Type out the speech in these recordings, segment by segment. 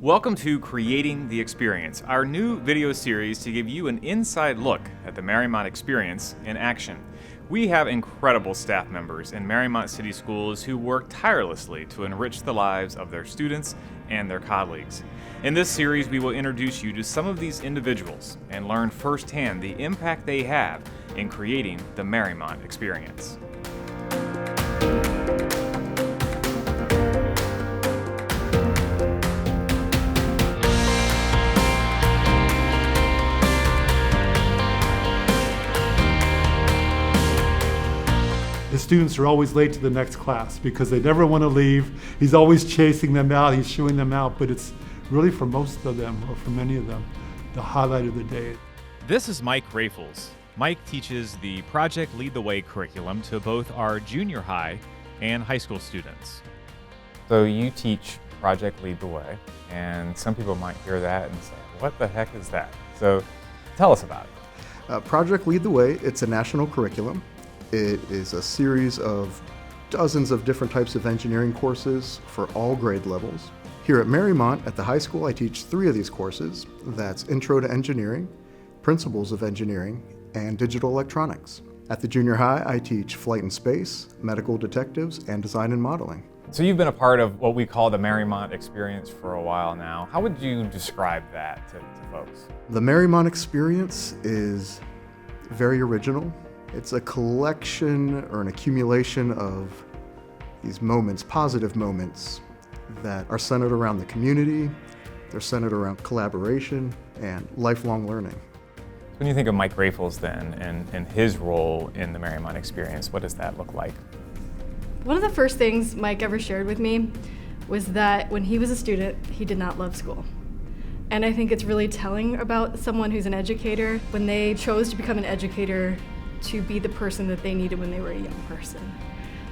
Welcome to Creating the Experience, our new video series to give you an inside look at the Mariemont Experience in action. We have incredible staff members in Mariemont City Schools who work tirelessly to enrich the lives of their students and their colleagues. In this series, we will introduce you to some of these individuals and learn firsthand the impact they have in creating the Mariemont Experience. The students are always late to the next class because they never want to leave. He's always chasing them out, he's shooing them out, but it's really for most of them, or for many of them, the highlight of the day. This is Mike Rafales. Mike teaches the Project Lead the Way curriculum to both our junior high and high school students. So you teach Project Lead the Way, and some people might hear that and say, what the heck is that? So tell us about it. Project Lead the Way, it's a national curriculum. It is a series of dozens of different types of engineering courses for all grade levels. Here at Mariemont, at the high school, I teach 3 of these courses. That's Intro to Engineering, Principles of Engineering, and Digital Electronics. At the junior high, I teach Flight and Space, Medical Detectives, and Design and Modeling. So you've been a part of what we call the Mariemont Experience for a while now. How would you describe that to folks? The Mariemont Experience is very original. It's a collection or an accumulation of these moments, positive moments, that are centered around the community, they're centered around collaboration and lifelong learning. When you think of Mike Rafales then and his role in the Mariemont Experience, what does that look like? One of the first things Mike ever shared with me was that when he was a student, he did not love school. And I think it's really telling about someone who's an educator when they chose to become an educator to be the person that they needed when they were a young person.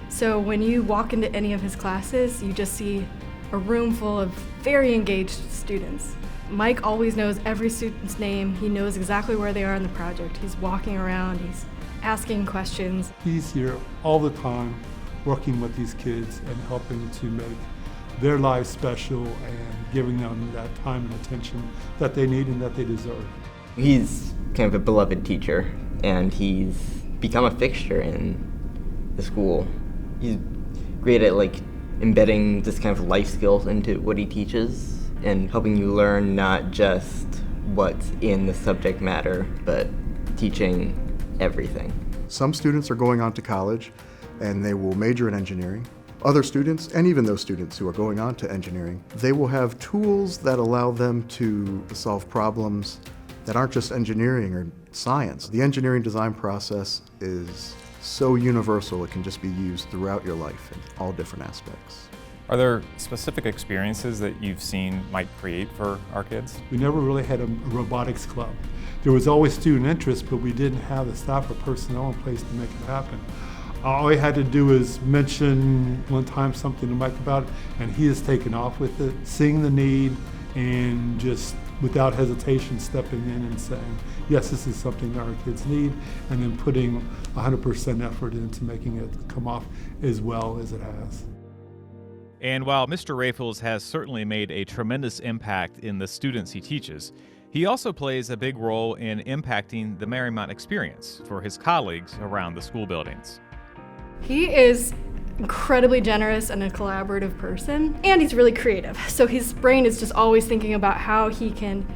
So when you walk into any of his classes, you just see a room full of very engaged students. Mike always knows every student's name. He knows exactly where they are in the project. He's walking around, he's asking questions. He's here all the time working with these kids and helping to make their lives special and giving them that time and attention that they need and that they deserve. He's kind of a beloved teacher, and he's become a fixture in the school. He's great at embedding this kind of life skills into what he teaches and helping you learn not just what's in the subject matter, but teaching everything. Some students are going on to college and they will major in engineering. Other students, and even those students who are going on to engineering, they will have tools that allow them to solve problems that aren't just engineering or science. The engineering design process is so universal, it can just be used throughout your life in all different aspects. Are there specific experiences that you've seen Mike create for our kids? We never really had a robotics club. There was always student interest, but we didn't have the staff or personnel in place to make it happen. All I had to do is mention one time something to Mike about it, and he has taken off with it, seeing the need and just without hesitation stepping in and saying, yes, this is something that our kids need, and then putting 100% effort into making it come off as well as it has. And while Mr. Rafales has certainly made a tremendous impact in the students he teaches, he also plays a big role in impacting the Mariemont Experience for his colleagues around the school buildings. He is incredibly generous and a collaborative person, and he's really creative. So his brain is just always thinking about how he can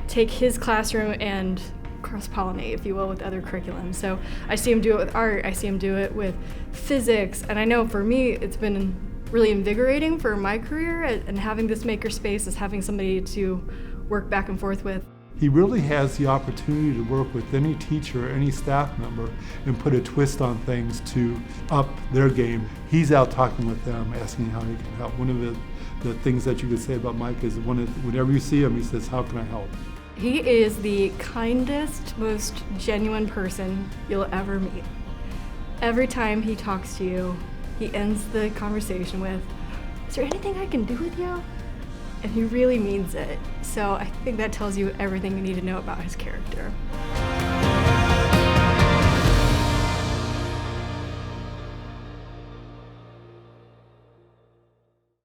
take his classroom and cross-pollinate, if you will, with other curriculum. So I see him do it with art, I see him do it with physics, and I know for me it's been really invigorating for my career, and having this maker space is having somebody to work back and forth with. He really has the opportunity to work with any teacher, any staff member, and put a twist on things to up their game. He's out talking with them, asking how he can help. One of the things that you could say about Mike is whenever you see him, he says, how can I help? He is the kindest, most genuine person you'll ever meet. Every time he talks to you, he ends the conversation with, is there anything I can do with you? And he really means it. So I think that tells you everything you need to know about his character.